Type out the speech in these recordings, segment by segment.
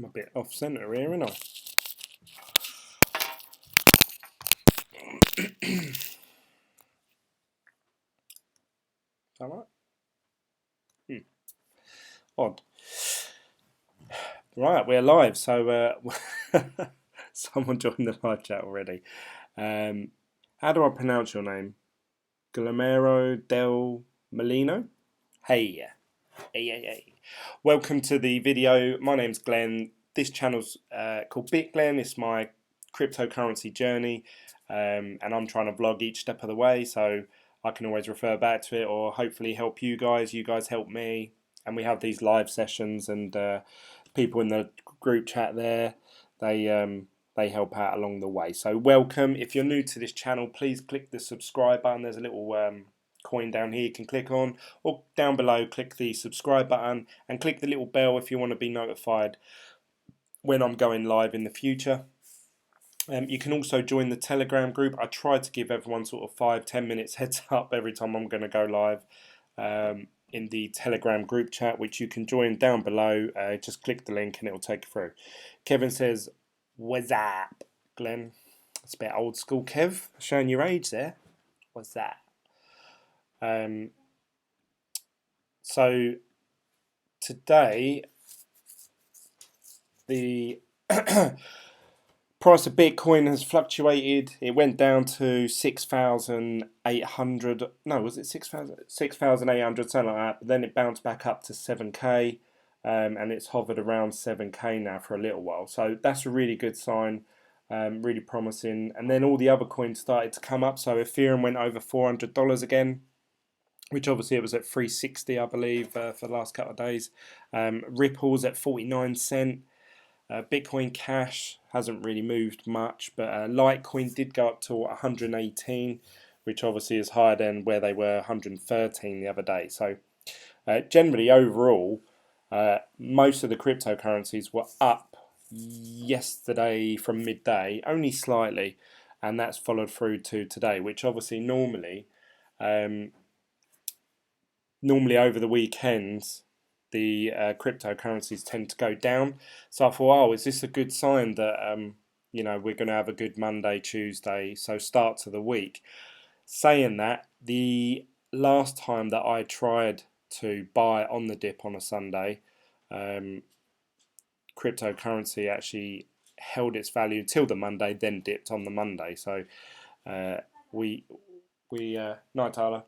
I'm a bit off centre here, aren't I? Is that right? Odd. Right, we're live. So someone joined the live chat already. How do I pronounce your name? Guillermo del Molino? Hey. Hey. Welcome to the video. My name's Glenn. This channel's called BitGlen. It's my cryptocurrency journey, and I'm trying to vlog each step of the way, so I can always refer back to it or hopefully help you guys. You guys help me, and we have these live sessions, and people in the group chat there, they help out along the way. So welcome. If you're new to this channel, please click the subscribe button. There's a little coin down here you can click on, or down below click the subscribe button and click the little bell if you want to be notified when I'm going live in the future. You can also join the Telegram group. I try to give everyone sort of 5-10 minutes heads up every time I'm going to go live in the Telegram group chat, which you can join down below. Just click the link and it will take you through. Kevin says, "What's up, Glenn?" It's a bit old school, Kev. Showing your age there. What's that? So today the price of Bitcoin has fluctuated. It went down to 6,800. No, was it 6,800, something like that. But then it bounced back up to 7k, and it's hovered around 7k now for a little while. So that's a really good sign, really promising. And then all the other coins started to come up. So Ethereum went over $400 again, which obviously it was at 360, I believe, for the last couple of days. Ripple's at 49 cents. Bitcoin Cash hasn't really moved much, but Litecoin did go up to 118, which obviously is higher than where they were 113 the other day. So generally, overall, most of the cryptocurrencies were up yesterday from midday, only slightly, and that's followed through to today, which obviously normally over the weekends the cryptocurrencies tend to go down. So I thought, oh, is this a good sign that we're going to have a good Monday, Tuesday, so start to the week? Saying that, the last time that I tried to buy on the dip on a Sunday, cryptocurrency actually held its value till the Monday, then dipped on the Monday. So we night, Tyler.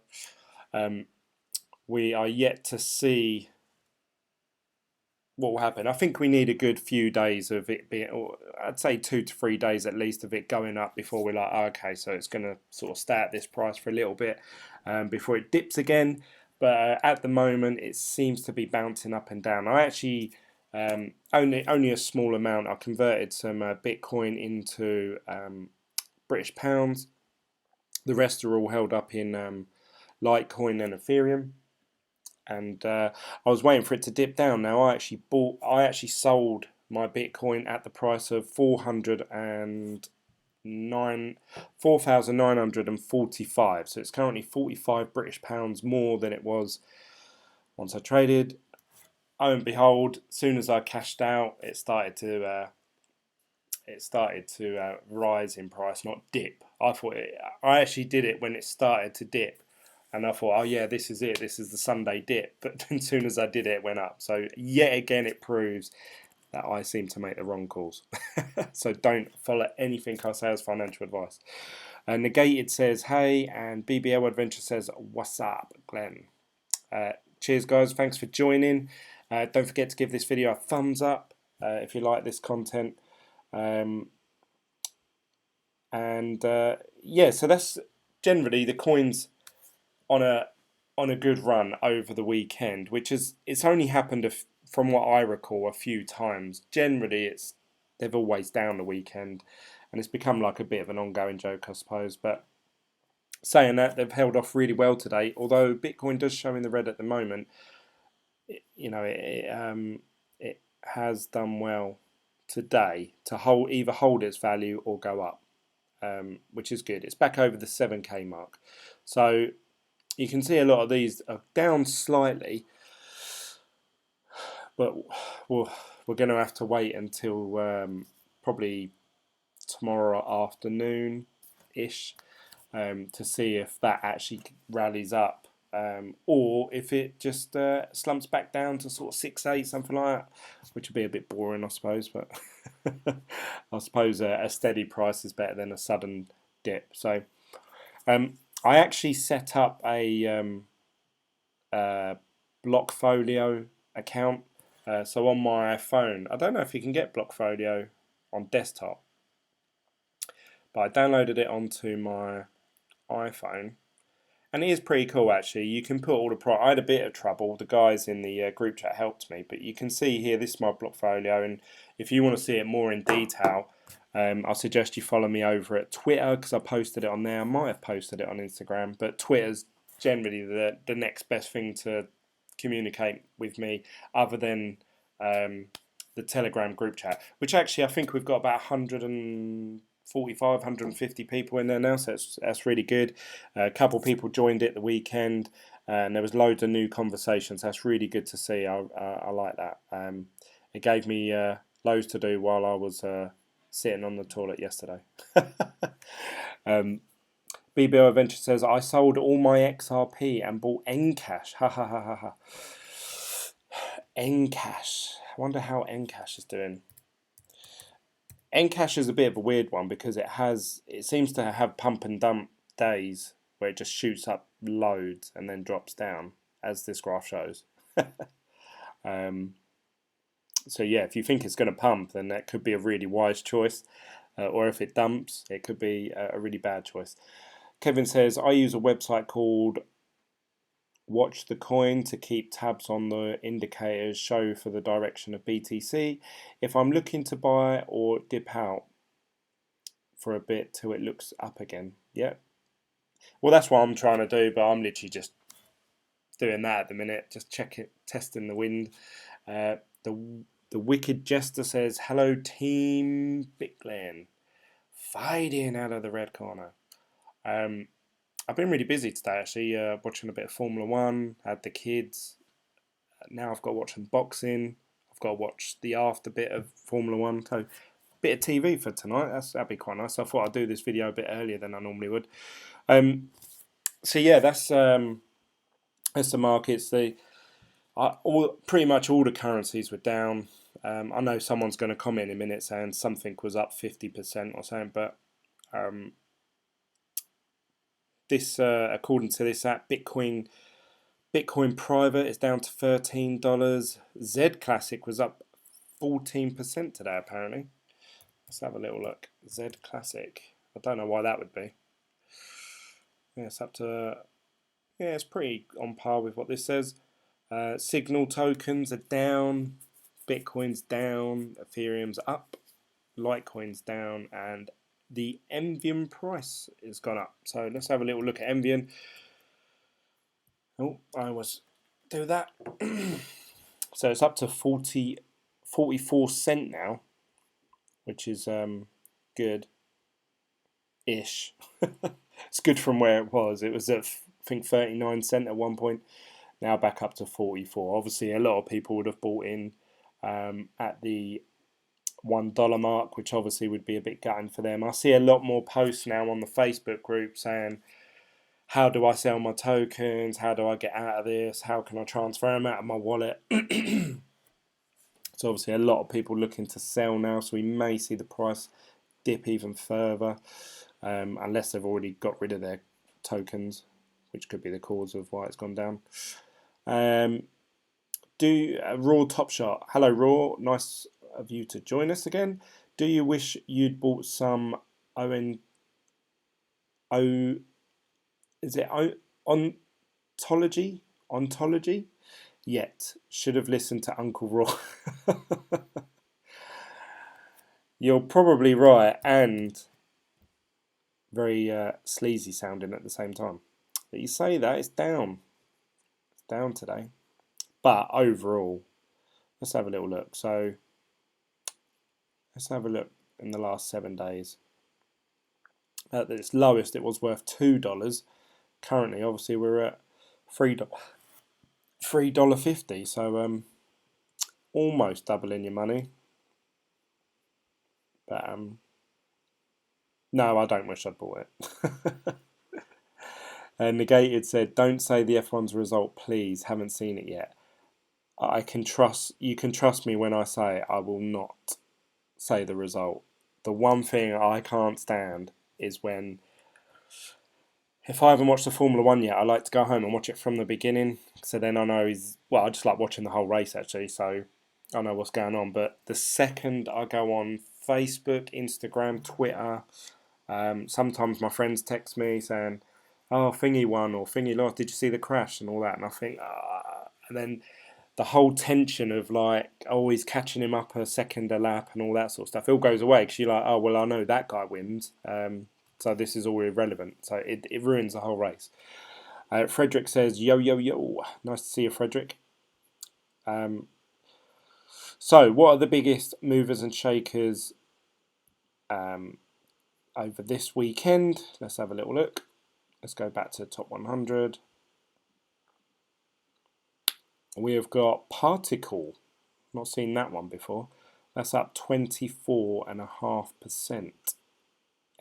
We are yet to see what will happen. I think we need a good few days of it being, or I'd say 2 to 3 days at least of it going up before we're like, oh, okay, so it's going to sort of stay at this price for a little bit before it dips again. But at the moment, it seems to be bouncing up and down. I actually only a small amount. I converted some Bitcoin into British pounds. The rest are all held up in Litecoin and Ethereum. And I was waiting for it to dip down. Now I actually sold my Bitcoin at the price of 4,945. So it's currently 45 British pounds more than it was once I traded. Oh and behold, as soon as I cashed out, it started to rise in price, not dip. I actually did it when it started to dip. And I thought, oh yeah, this is it. This is the Sunday dip. But as soon as I did it, it went up. So yet again, it proves that I seem to make the wrong calls. So don't follow anything I say as financial advice. Negated says, hey, and BBL Adventure says, what's up, Glenn? Cheers, guys. Thanks for joining. Don't forget to give this video a thumbs up if you like this content. Yeah, so that's generally the coins on a good run over the weekend, it's only happened from what I recall a few times. Generally, they've always down the weekend, and it's become like a bit of an ongoing joke, I suppose. But saying that, they've held off really well today. Although Bitcoin does show in the red at the moment, it has done well today to either hold its value or go up, which is good. It's back over the 7k mark, so you can see a lot of these are down slightly, but we'll we're going to have to wait until probably tomorrow afternoon-ish to see if that actually rallies up. Or if it just slumps back down to sort of 6-8, something like that, which would be a bit boring, I suppose. But I suppose a steady price is better than a sudden dip. So I actually set up a Blockfolio account. So on my phone, I don't know if you can get Blockfolio on desktop, but I downloaded it onto my iPhone. And it is pretty cool, actually. You can put all the I had a bit of trouble. The guys in the group chat helped me. But you can see here, this is my Blockfolio. And if you want to see it more in detail, I suggest you follow me over at Twitter, because I posted it on there. I might have posted it on Instagram. But Twitter's generally the next best thing to communicate with me, other than the Telegram group chat. Which actually, I think we've got about 145, 150 people in there now, so that's really good. A couple of people joined it the weekend, and there was loads of new conversations. That's really good to see. I like that. It gave me loads to do while I was sitting on the toilet yesterday. BBO Adventure says, I sold all my XRP and bought Encash. Ha ha ha ha ha. Encash. I wonder how Encash is doing. Encash is a bit of a weird one because it seems to have pump and dump days where it just shoots up loads and then drops down, as this graph shows. So yeah, if you think it's going to pump, then that could be a really wise choice. Or if it dumps, it could be a really bad choice. Kevin says, I use a website called Watch the Coin to keep tabs on the indicators show for the direction of BTC. If I'm looking to buy or dip out for a bit till it looks up again. Yeah. Well, that's what I'm trying to do, but I'm literally just doing that at the minute. Just testing the wind. The Wicked Jester says, hello team Bitglen. Fighting out of the red corner. I've been really busy today, actually, watching a bit of Formula 1, had the kids. Now I've got to watch some boxing. I've got to watch the after bit of Formula 1. So, bit of TV for tonight. That'd be quite nice. I thought I'd do this video a bit earlier than I normally would. So yeah, that's the markets. Pretty much all the currencies were down. I know someone's going to comment in a minute saying something was up 50% or something, but this, according to this app, Bitcoin Private is down to $13. Z Classic was up 14% today, apparently. Let's have a little look. Z Classic. I don't know why that would be. Yeah, it's up to. Yeah, it's pretty on par with what this says. Signal tokens are down. Bitcoin's down. Ethereum's up. Litecoin's down, and the Envian price has gone up. So let's have a little look at Envian. Oh, I always do that. So it's up to 44 cent now, which is good-ish. It's good from where it was. It was at, I think, 39 cent at one point. Now back up to 44. Obviously, a lot of people would have bought in at the $1 mark, which obviously would be a bit gutting for them. I see a lot more posts now on the Facebook group saying, how do I sell my tokens? How do I get out of this? How can I transfer them out of my wallet? So obviously a lot of people looking to sell now, so we may see the price dip even further, unless they've already got rid of their tokens, which could be the cause of why it's gone down. Raw Top Shot. Hello Raw, nice of you to join us again. Do you wish you'd bought some ontology? Yet should have listened to Uncle Raw. You're probably right, and very sleazy sounding at the same time. But you say that, it's down. It's down today. But overall, let's have a little look. So let's have a look in the last 7 days. At its lowest, it was worth $2. Currently, obviously, we're at $3.50. So almost doubling your money. But no, I don't wish I'd bought it. Negated said, "Don't say the F1's result, please. Haven't seen it yet. You can trust me when I say I will not say the result. The one thing I can't stand is when, if I haven't watched the Formula One yet, I like to go home and watch it from the beginning. So then I know I just like watching the whole race actually. So I know what's going on. But the second I go on Facebook, Instagram, Twitter, sometimes my friends text me saying, "Oh, Thingy won," or "Thingy lost. Did you see the crash?" and all that. And I think, and then the whole tension of like always catching him up a second a lap and all that sort of stuff, it all goes away because you're like, oh well, I know that guy wins, so this is all irrelevant. So it ruins the whole race. Frederick says, "Yo yo yo, nice to see you, Frederick." So what are the biggest movers and shakers over this weekend? Let's have a little look. Let's go back to the top 100. We have got Particle. Not seen that one before. That's up 24.5%.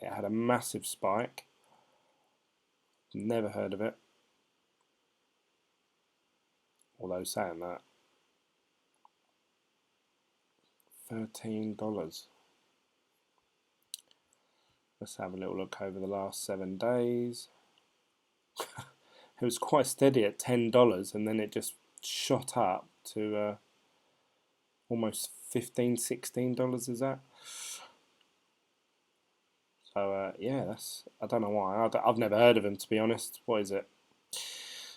It had a massive spike. Never heard of it. Although saying that, $13. Let's have a little look over the last 7 days. It was quite steady at $10 and then it just shot up to almost $15-16, is that? So yeah, I don't know why. I've never heard of them, to be honest. What is it?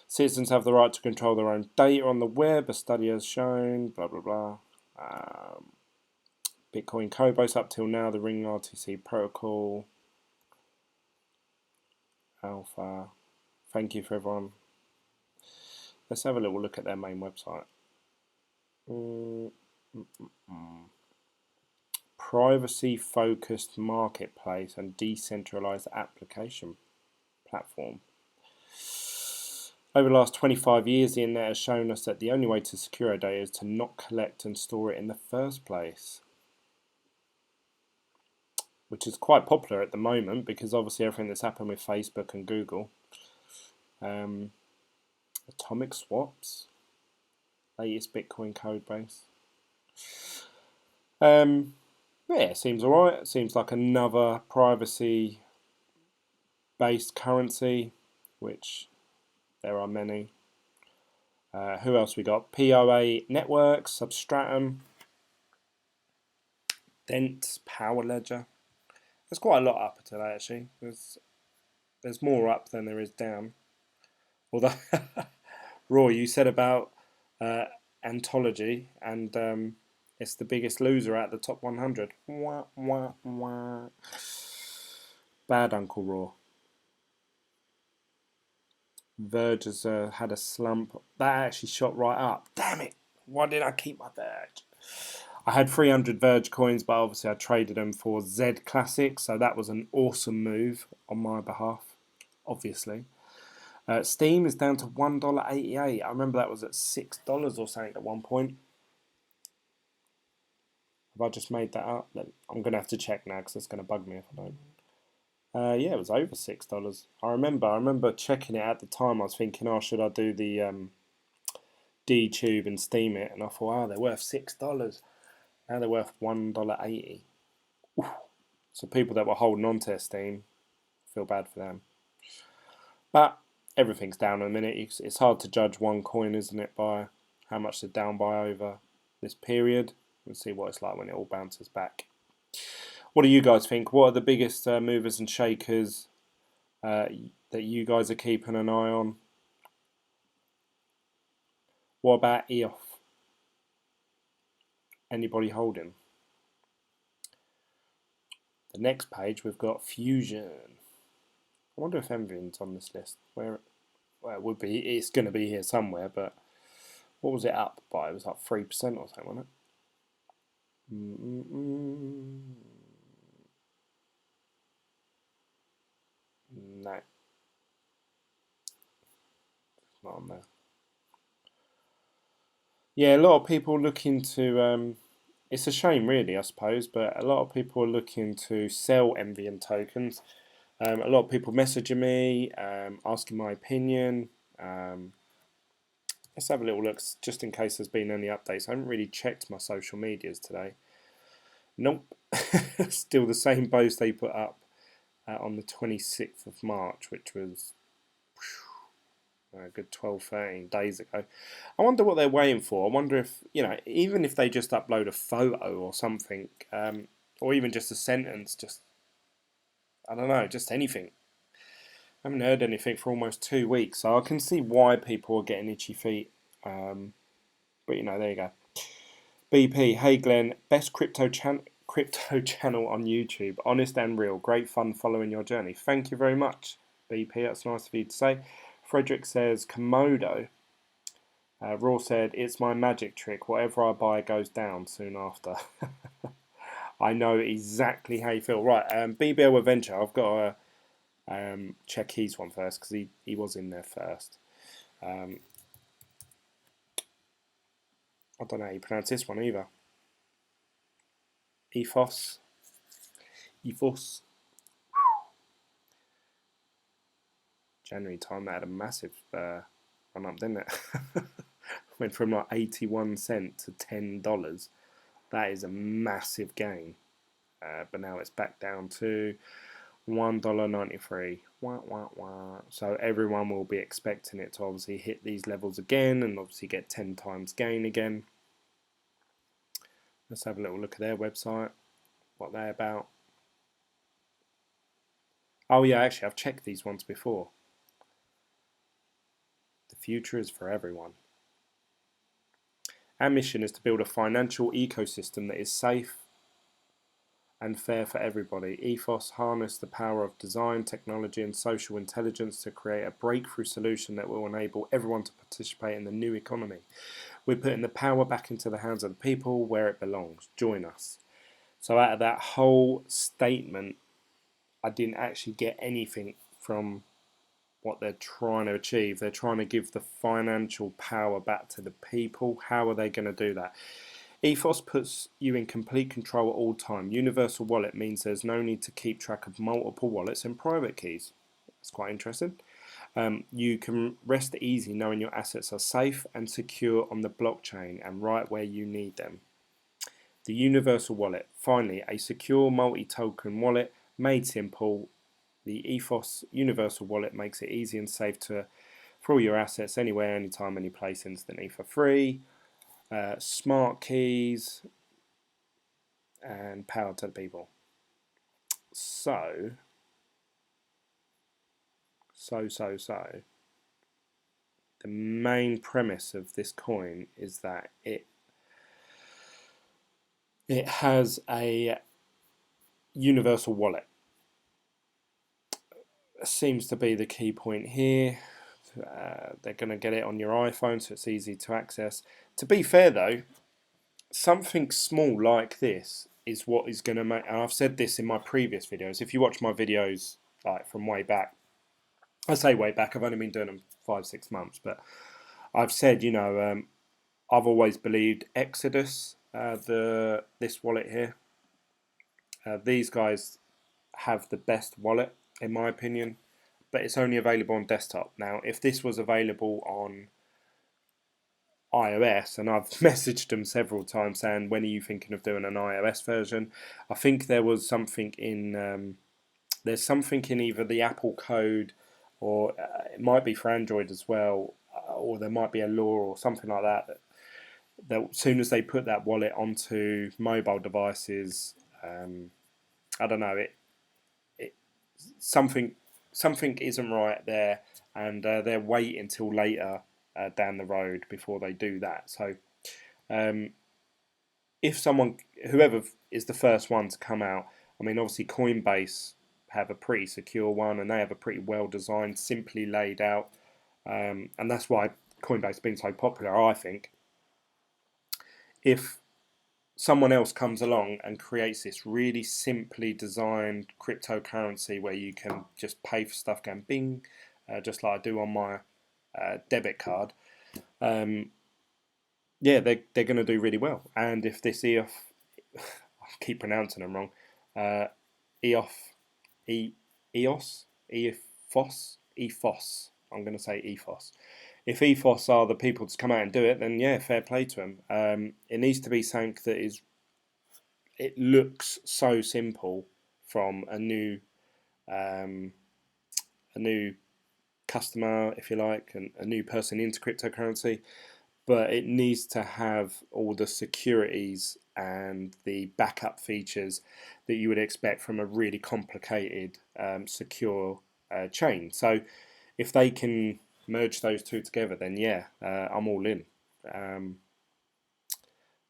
Citizens have the right to control their own data on the web, a study has shown, blah blah blah. Bitcoin coinbase up till now, the Ring RTC protocol. Alpha. Thank you for everyone. Let's have a little look at their main website. Privacy-focused marketplace and decentralized application platform. Over the last 25 years, the internet has shown us that the only way to secure our data is to not collect and store it in the first place, which is quite popular at the moment because obviously everything that's happened with Facebook and Google. Atomic swaps, latest Bitcoin code base. Yeah, it seems alright. It seems like another privacy-based currency, which there are many. Who else we got? POA Networks, Substratum, Dent, Power Ledger. There's quite a lot up today actually. There's more up than there is down. Although, Roy, you said about Anthology and it's the biggest loser out of the top 100. Wah, wah, wah. Bad Uncle Raw. Verge has had a slump. That actually shot right up. Damn it! Why did I keep my Verge? I had 300 Verge coins, but obviously I traded them for Z Classic, so that was an awesome move on my behalf, obviously. Steam is down to $1.88. I remember that was at $6 or something at one point. Have I just made that up? I'm going to have to check now because it's going to bug me if I don't. Yeah, it was over $6. I remember checking it at the time. I was thinking, oh, should I do the D-Tube and steam it? And I thought, oh, they're worth $6. Now they're worth $1.80. So people that were holding on to their Steam, feel bad for them. But everything's down in a minute. It's hard to judge one coin, isn't it, by how much they're down by over this period. We'll see what it's like when it all bounces back. What do you guys think? What are the biggest movers and shakers that you guys are keeping an eye on? What about EOF? Anybody holding? The next page we've got Fusion. I wonder if Envin's on this list. Well, it would be. It's going to be here somewhere. But what was it up by? It was like 3% or something, wasn't it? No, it's not on there. Yeah, a lot of people looking to. It's a shame, really, I suppose, but a lot of people are looking to sell MVM tokens. A lot of people messaging me, asking my opinion. Um, let's have a little look, just in case there's been any updates. I haven't really checked my social medias today. Nope, still the same post they put up on the 26th of March, which was a good 12, 13 days ago. I wonder what they're waiting for. I wonder if, even if they just upload a photo or something, or even just a sentence, just, I don't know, just anything. I haven't heard anything for almost 2 weeks, so I can see why people are getting itchy feet. But there you go. BP, hey Glenn, best crypto channel on YouTube, honest and real, great fun following your journey. Thank you very much, BP. That's nice of you to say. Frederick says Komodo. Raw said it's my magic trick. Whatever I buy goes down soon after. I know exactly how you feel. Right, BBL Adventure. I've got to check his one first because he was in there first. I don't know how you pronounce this one either. Ethos. January time, that had a massive run up, didn't it? Went from like 81 cents to $10. That is a massive gain. But now it's back down to $1.93. Wah, wah, wah. So everyone will be expecting it to obviously hit these levels again and obviously get 10 times gain again. Let's have a little look at their website, what they're about. Oh yeah, actually I've checked these ones before. The future is for everyone. Our mission is to build a financial ecosystem that is safe and fair for everybody. Ethos harness the power of design, technology, and social intelligence to create a breakthrough solution that will enable everyone to participate in the new economy. We're putting the power back into the hands of the people where it belongs. Join us. So out of that whole statement, I didn't actually get anything from what they're trying to achieve. They're trying to give the financial power back to the people. How are they going to do that? Ethos puts you in complete control at all time. Universal wallet means there's no need to keep track of multiple wallets and private keys. That's quite interesting. You can rest easy knowing your assets are safe and secure on the blockchain and right where you need them. The Universal Wallet. Finally, a secure multi-token wallet made simple. The Ethos Universal Wallet makes it easy and safe for all your assets anywhere, anytime, any place, instantly for free. Smart keys and power to the people. So. The main premise of this coin is that it has a universal wallet. Seems to be the key point here. They're going to get it on your iPhone, so it's easy to access. To be fair, though, something small like this is what is going to make. And I've said this in my previous videos. If you watch my videos like from way back, I say way back. I've only been doing them 5-6 months, but I've said, I've always believed Exodus, this wallet here. These guys have the best wallet, in my opinion, but it's only available on desktop. Now, if this was available on iOS, and I've messaged them several times saying, when are you thinking of doing an iOS version? I think there was something in, there's something in either the Apple code or it might be for Android as well, or there might be a law or something like that that as soon as they put that wallet onto mobile devices, I don't know, something isn't right there, and they're waiting till later down the road before they do that. So if whoever is the first one to come out, I mean, obviously Coinbase have a pretty secure one, and they have a pretty well designed, simply laid out, and that's why Coinbase has been so popular, I think. If someone else comes along and creates this really simply designed cryptocurrency where you can just pay for stuff going bing, just like I do on my debit card, yeah, they're going to do really well. And if this EOF, I keep pronouncing them wrong, uh, EOF, E, EOS, EFOS. I'm going to say EFOS. If EFOS are the people to come out and do it, then yeah, fair play to them. It needs to be something that is. It looks so simple from um, a new customer, if you like, and a new person into cryptocurrency, but it needs to have all the securities and the backup features that you would expect from a really complicated, secure chain. So if they can merge those two together, then yeah, I'm all in. Um,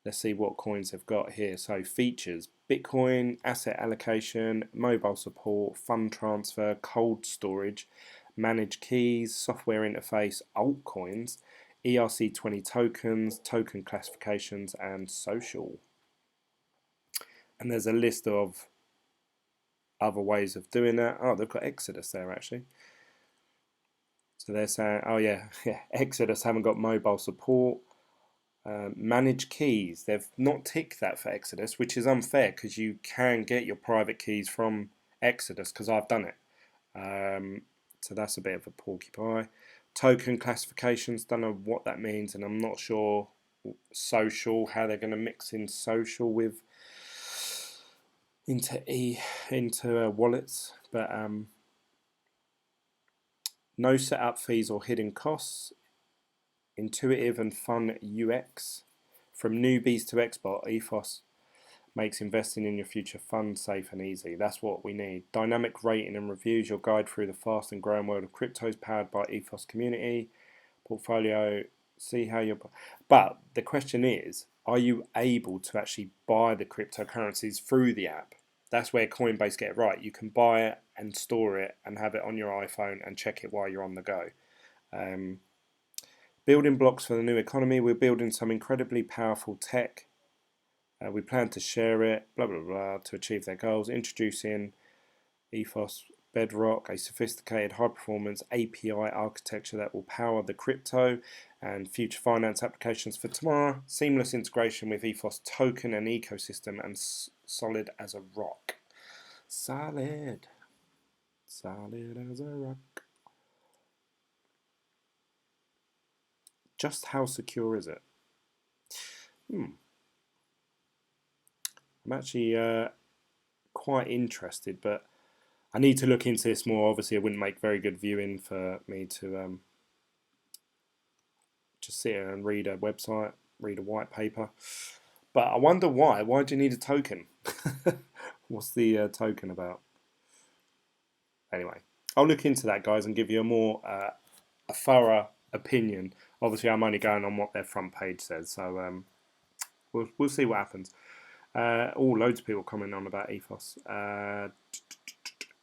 let's see what coins they've got here. So features: Bitcoin, asset allocation, mobile support, fund transfer, cold storage, managed keys, software interface, altcoins, ERC20 tokens, token classifications, and social. And there's a list of other ways of doing that. Oh, they've got Exodus there actually. So they're saying, oh yeah, yeah, Exodus haven't got mobile support. Manage keys. They've not ticked that for Exodus, which is unfair because you can get your private keys from Exodus because I've done it. So that's a bit of a porcupine. Token classifications, don't know what that means, and I'm not sure social, how they're going to mix in social with into wallets, but no setup fees or hidden costs. Intuitive and fun UX. From newbies to expert, Ethos makes investing in your future fun, safe, and easy. That's what we need. Dynamic rating and reviews, your guide through the fast and growing world of cryptos, powered by Ethos community. Portfolio, see how you're. But the question is, are you able to actually buy the cryptocurrencies through the app? That's where Coinbase get it right. You can buy it and store it and have it on your iPhone and check it while you're on the go. Building blocks for the new economy. We're building some incredibly powerful tech. We plan to share it, blah, blah, blah, to achieve their goals. Introducing Ethos Bedrock, a sophisticated high-performance API architecture that will power the crypto and future finance applications for tomorrow. Seamless integration with Ethos token and ecosystem, and solid as a rock. Solid. Solid as a rock. Just how secure is it? I'm actually quite interested, but I need to look into this more. Obviously, it wouldn't make very good viewing for me to just sit here and read a website, read a white paper. But I wonder why. Why do you need a token? What's the token about? Anyway, I'll look into that, guys, and give you a more a thorough opinion. Obviously, I'm only going on what their front page says, so we'll see what happens. Loads of people commenting on about Ethos.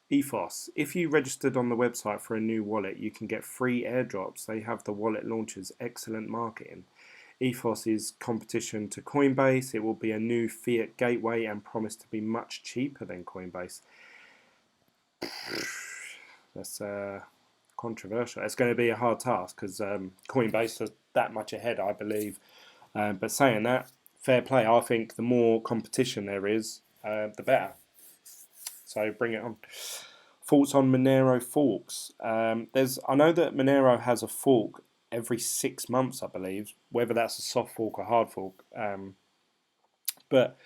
Ethos. If you registered on the website for a new wallet, you can get free airdrops. They have the wallet launchers. Excellent marketing. Ethos is competition to Coinbase. It will be a new fiat gateway and promised to be much cheaper than Coinbase. That's controversial. It's going to be a hard task because Coinbase is that much ahead, I believe. But saying that, fair play. I think the more competition there is, the better. So bring it on. Thoughts on Monero forks? I know that Monero has a fork every 6 months, I believe. Whether that's a soft fork or hard fork, but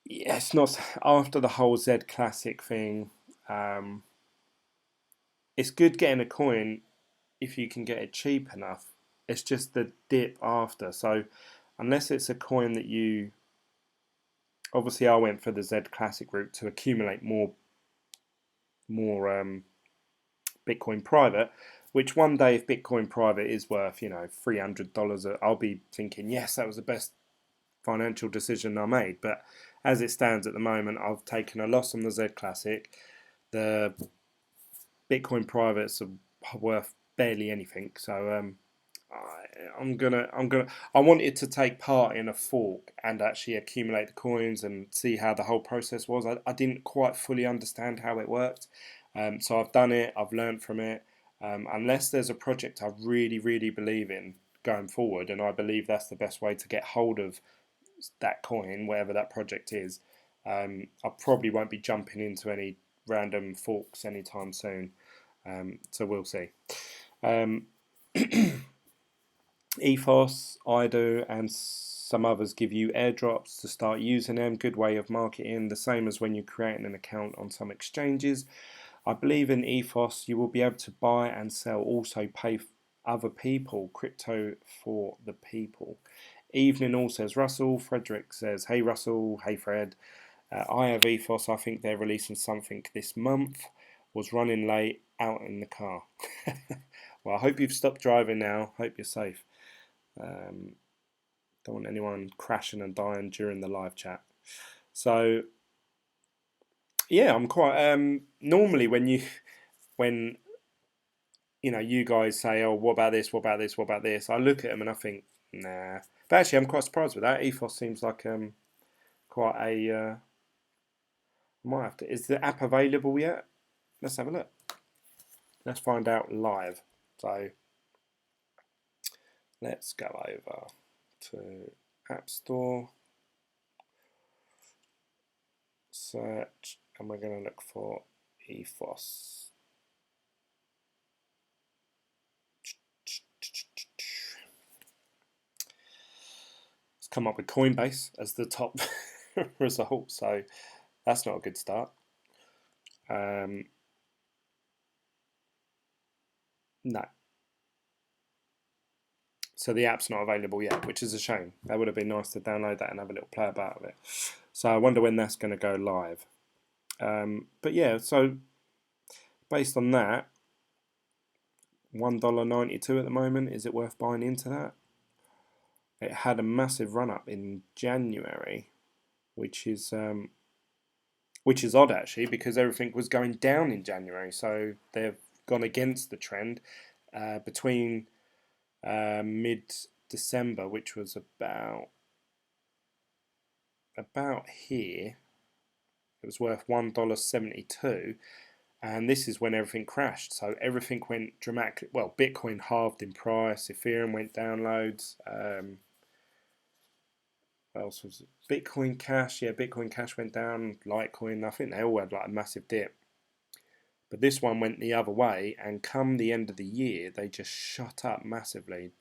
yeah, it's not after the whole Z Classic thing. It's good getting a coin if you can get it cheap enough. It's just the dip after. So unless it's a coin that you, obviously, I went for the Z Classic route to accumulate more Bitcoin private, which one day if Bitcoin private is worth, $300, I'll be thinking, yes, that was the best financial decision I made. But as it stands at the moment, I've taken a loss on the Z Classic. The Bitcoin privates are worth barely anything, so I wanted to take part in a fork and actually accumulate the coins and see how the whole process was. I didn't quite fully understand how it worked, so I've done it. I've learned from it. Unless there's a project I really, really believe in, going forward, and I believe that's the best way to get hold of that coin, whatever that project is. I probably won't be jumping into any random forks anytime soon, so we'll see. Ethos, IDO, and some others give you airdrops to start using them. Good way of marketing, the same as when you're creating an account on some exchanges. I believe in Ethos you will be able to buy and sell, also pay other people, crypto for the people. Evening all says Russell. Frederick says, hey Russell, hey Fred. I have Ethos, I think they're releasing something this month. Was running late, out in the car. Well, I hope you've stopped driving now, hope you're safe. Don't want anyone crashing and dying during the live chat. So yeah, I'm quite normally when you guys say, oh, what about this, what about this, what about this, I look at them and I think, nah. But actually I'm quite surprised with that. Ethos seems like quite a might have to, is the app available yet? Let's have a look. Let's find out live. So let's go over to App Store, search, and we're going to look for Ethos. It's come up with Coinbase as the top result, so that's not a good start. No. So the app's not available yet, which is a shame. That would have been nice to download that and have a little play about with it. So I wonder when that's going to go live. But yeah, so based on that, $1.92 at the moment. Is it worth buying into that? It had a massive run up in January, which is odd actually, because everything was going down in January. So they've gone against the trend between mid-December, which was about here. It was worth $1.72, and this is when everything crashed. So everything went dramatically. Well, Bitcoin halved in price. Ethereum went down loads. What else was it? Bitcoin Cash? Yeah, Bitcoin Cash went down. Litecoin. I think they all had like a massive dip. But this one went the other way, and come the end of the year, they just shot up massively.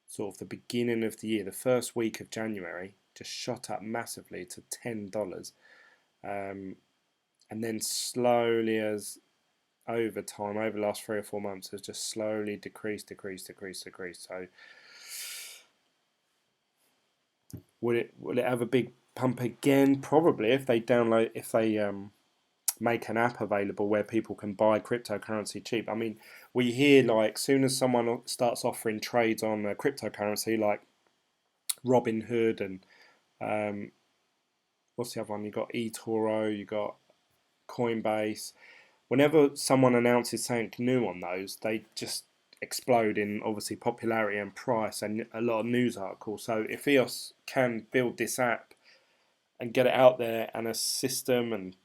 Sort of the beginning of the year, the first week of January, just shot up massively to $10. And then slowly, as over time, over the last 3 or 4 months, has just slowly decreased. So will it have a big pump again? Probably, if they make an app available where people can buy cryptocurrency cheap. I mean, we hear like soon as someone starts offering trades on cryptocurrency, like Robinhood and what's the other one? You got eToro, you got Coinbase. Whenever someone announces something new on those, they just explode in obviously popularity and price and a lot of news articles. So if EOS can build this app and get it out there and a system and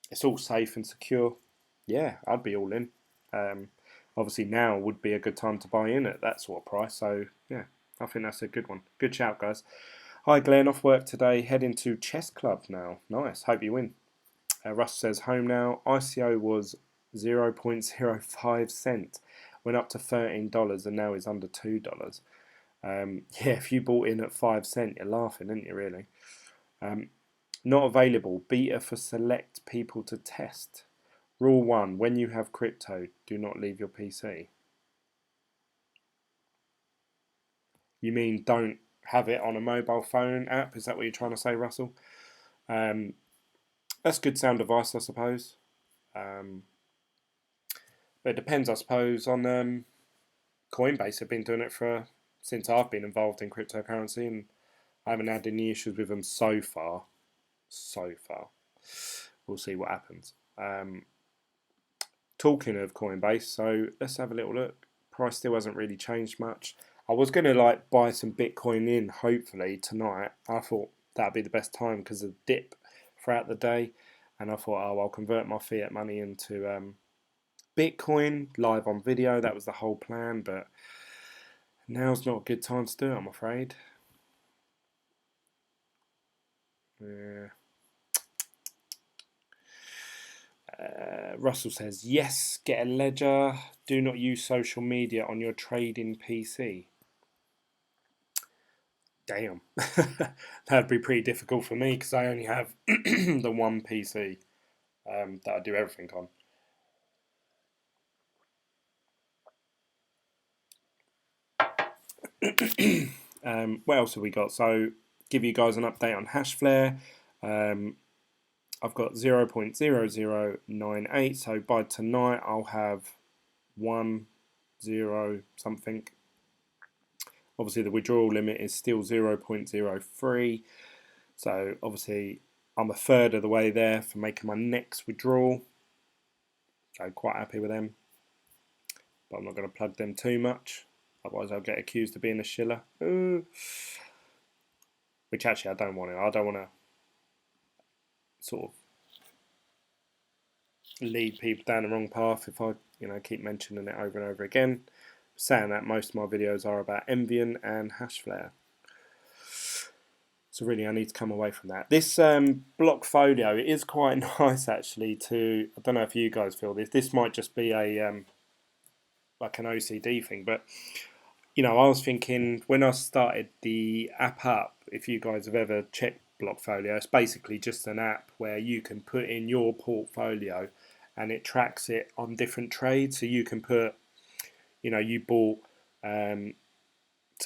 it's all safe and secure, yeah, I'd be all in. Obviously now would be a good time to buy in at that sort of price. So yeah, I think that's a good one. Good shout, guys. Hi Glenn, off work today, heading to chess club now. Nice, hope you win. Russ says home now. ICO was 0.05 cent, went up to $13 and now is under $2. Yeah, if you bought in at 5 cent, you're laughing, aren't you, really? Not available. Beta for select people to test. Rule 1. When you have crypto, do not leave your PC. You mean don't have it on a mobile phone app? Is that what you're trying to say, Russell? That's good sound advice, I suppose. But it depends, I suppose, on Coinbase. Have been doing it since I've been involved in cryptocurrency, and I haven't had any issues with them so far. We'll see what happens. Talking of Coinbase, so let's have a little look. Price still hasn't really changed much. I was going to buy some Bitcoin in, hopefully tonight. I thought that'd be the best time because of the dip throughout the day, and I thought, oh, I'll convert my fiat money into Bitcoin live on video. That was the whole plan, but Now's not a good time to do it, I'm afraid. Yeah. Russell says, yes, get a ledger. Do not use social media on your trading PC. Damn. That'd be pretty difficult for me because I only have the one PC that I do everything on. What else have we got? So, give you guys an update on Hashflare. I've got 0.0098, so by tonight I'll have 1, 0 something. Obviously the withdrawal limit is still 0.03, so obviously I'm a third of the way there for making my next withdrawal, so quite happy with them, but I'm not going to plug them too much, otherwise I'll get accused of being a shiller. Which actually I don't want to. I don't want to sort of lead people down the wrong path if I keep mentioning it over and over again. Saying that, most of my videos are about Envian and Hashflare, so really I need to come away from that. This Blockfolio, it is quite nice actually to, I don't know if you guys feel this might just be a like an OCD thing, but I was thinking when I started the app up, if you guys have ever checked Blockfolio, it's basically just an app where you can put in your portfolio and it tracks it on different trades. So you can put, you bought, say,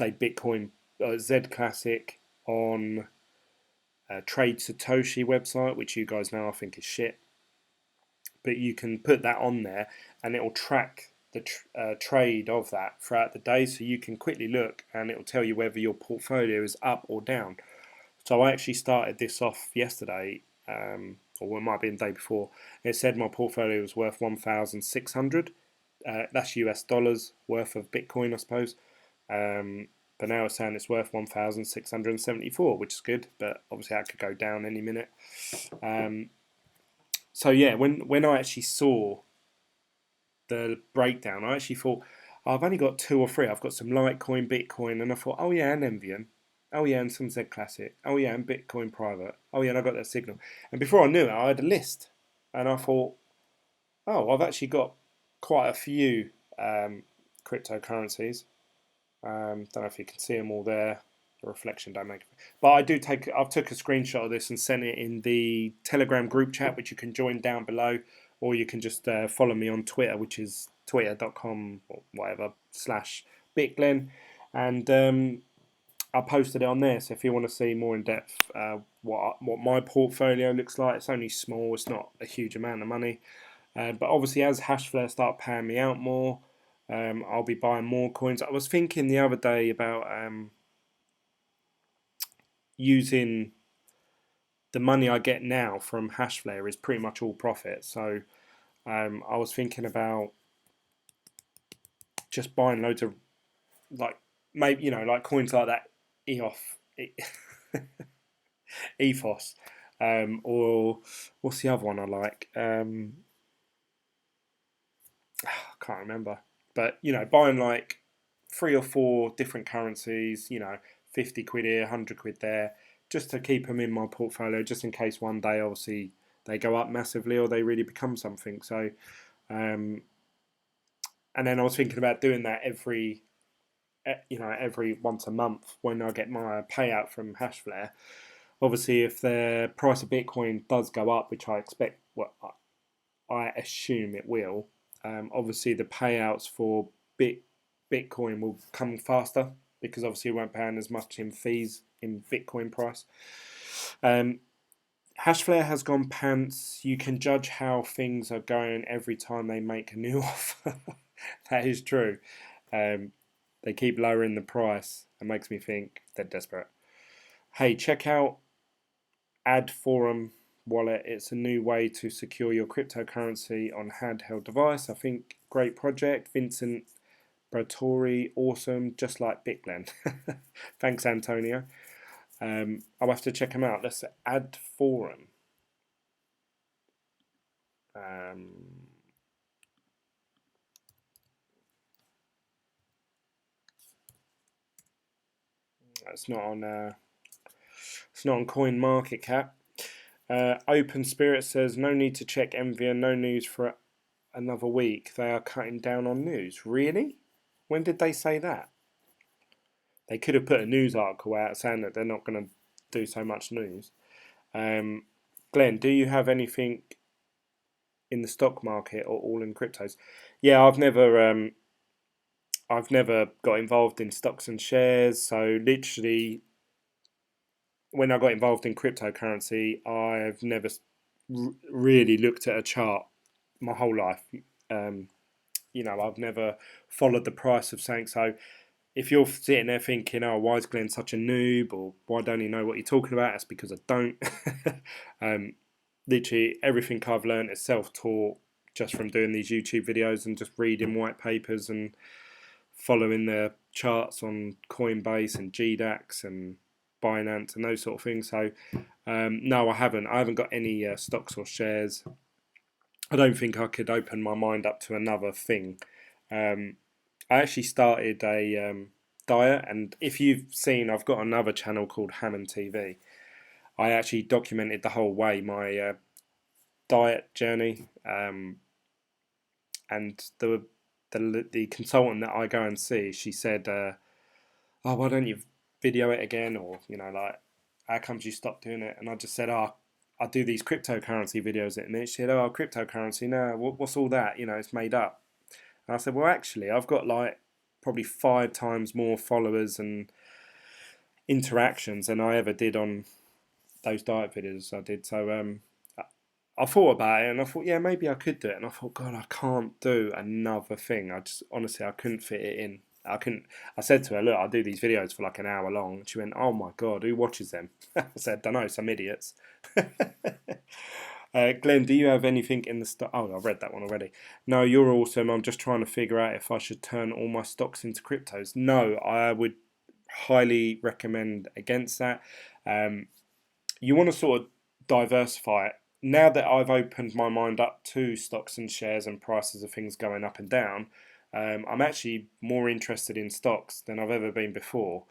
Bitcoin Z Classic on Trade Satoshi website, which you guys know I think is shit. But you can put that on there and it will track the trade of that throughout the day. So you can quickly look and it will tell you whether your portfolio is up or down. So I actually started this off yesterday, or it might have been the day before. It said my portfolio was worth 1,600. That's US dollars worth of Bitcoin, I suppose. But now it's saying it's worth 1,674, which is good. But obviously that could go down any minute. So yeah, when I actually saw the breakdown, I actually thought, oh, I've only got 2 or 3. I've got some Litecoin, Bitcoin, and I thought, oh yeah, and Envian. Oh yeah, and some Z Classic. Oh yeah, and Bitcoin Private. Oh yeah, and I got that Signal. And before I knew it, I had a list, and I thought, oh, I've actually got quite a few cryptocurrencies. Don't know if you can see them all there. The reflection don't make it. But I've took a screenshot of this and sent it in the Telegram group chat, which you can join down below, or you can just follow me on Twitter, which is twitter.com or whatever /bitglen, and I posted it on there. So if you want to see more in depth what my portfolio looks like, it's only small. It's not a huge amount of money, but obviously as Hashflare start paying me out more, I'll be buying more coins. I was thinking the other day about using the money I get now from Hashflare is pretty much all profit. So I was thinking about just buying loads of maybe like coins like that Ethos, or what's the other one I like? I can't remember, but buying like 3 or 4 different currencies, 50 quid here, 100 quid there, just to keep them in my portfolio, just in case one day obviously they go up massively or they really become something. So, and then I was thinking about doing that every once a month when I get my payout from Hashflare. Obviously, if the price of Bitcoin does go up, which I expect, I assume it will, obviously the payouts for Bitcoin will come faster because obviously we won't pay as much in fees in Bitcoin price. Hashflare has gone pants. You can judge how things are going every time they make a new offer. That is true. They keep lowering the price. It makes me think they're desperate. Hey, check out Ad Forum wallet. It's a new way to secure your cryptocurrency on handheld device. I think great project. Vincent Bratori, awesome, just like Bitglen. Thanks, Antonio. I'll have to check them out. Let's Ad Forum. It's not on. It's not on CoinMarketCap. Open Spirit says no need to check Envia. No news for another week. They are cutting down on news. Really? When did they say that? They could have put a news article out saying that they're not going to do so much news. Glenn, do you have anything in the stock market or all in cryptos? Yeah, I've never got involved in stocks and shares. So literally, when I got involved in cryptocurrency, I've never really looked at a chart my whole life. I've never followed the price of something. So if you're sitting there thinking, oh, why is Glenn such a noob, or why don't he know what you're talking about? That's because I don't. Literally everything I've learned is self-taught, just from doing these YouTube videos and just reading white papers and following the charts on Coinbase and GDAX and Binance and those sort of things. So no, I haven't. I haven't got any stocks or shares. I don't think I could open my mind up to another thing. I actually started a diet, and if you've seen, I've got another channel called Hammond TV. I actually documented the whole way my diet journey, and the consultant that I go and see, she said, "Oh, why don't you video it again?" Or like, how comes you stopped doing it? And I just said, "Oh, I do these cryptocurrency videos." And then she said, "Oh, cryptocurrency? No, what's all that? It's made up." And I said, "Well, actually, I've got like probably 5 times more followers and interactions than I ever did on those diet videos I did." So I thought about it, and I thought, yeah, maybe I could do it. And I thought, God, I can't do another thing. I just honestly, I couldn't fit it in. I couldn't. I said to her, "Look, I do these videos for like an hour long." And she went, "Oh my God, who watches them?" I said, "Don't know, some idiots." Glenn, do you have anything in the stock? Oh, I've read that one already. No, you're awesome. I'm just trying to figure out if I should turn all my stocks into cryptos. No, I would highly recommend against that. You want to sort of diversify it. Now that I've opened my mind up to stocks and shares and prices of things going up and down, I'm actually more interested in stocks than I've ever been before.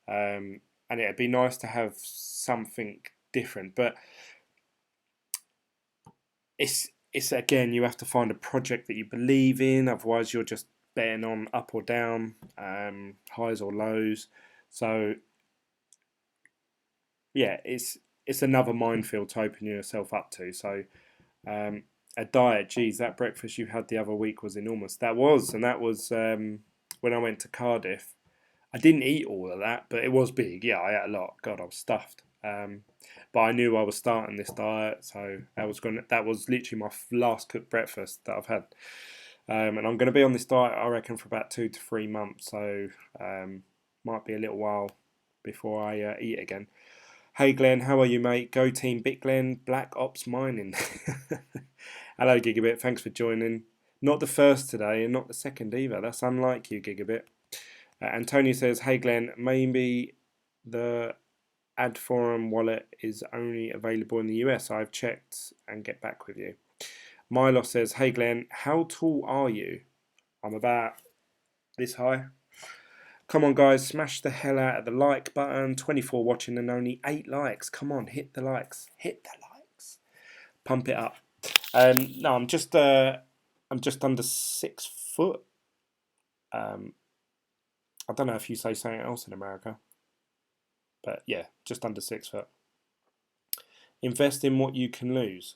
And it'd be nice to have something different. But it's again, you have to find a project that you believe in. Otherwise, you're just betting on up or down, highs or lows. So yeah, it's another minefield to open yourself up to. So a diet, geez, that breakfast you had the other week was enormous. That was when I went to Cardiff. I didn't eat all of that, but it was big. Yeah, I ate a lot. God, I was stuffed. But I knew I was starting this diet, so that was literally my last cooked breakfast that I've had. And I'm going to be on this diet, I reckon, for about 2 to 3 months. So might be a little while before I eat again. Hey Glenn, how are you, mate? Go team BitGlen, Black Ops Mining. Hello Gigabit, thanks for joining. Not the first today and not the second either. That's unlike you, Gigabit. Antonio says, hey Glenn, maybe the Ad Forum wallet is only available in the US. I've checked and get back with you. Milo says, hey Glenn, how tall are you? I'm about this high. Come on, guys, smash the hell out of the like button. 24 watching and only 8 likes. Come on, hit the likes. Hit the likes. Pump it up. No, I'm just under 6 foot. I don't know if you say something else in America, but yeah, just under 6 foot. Invest in what you can lose.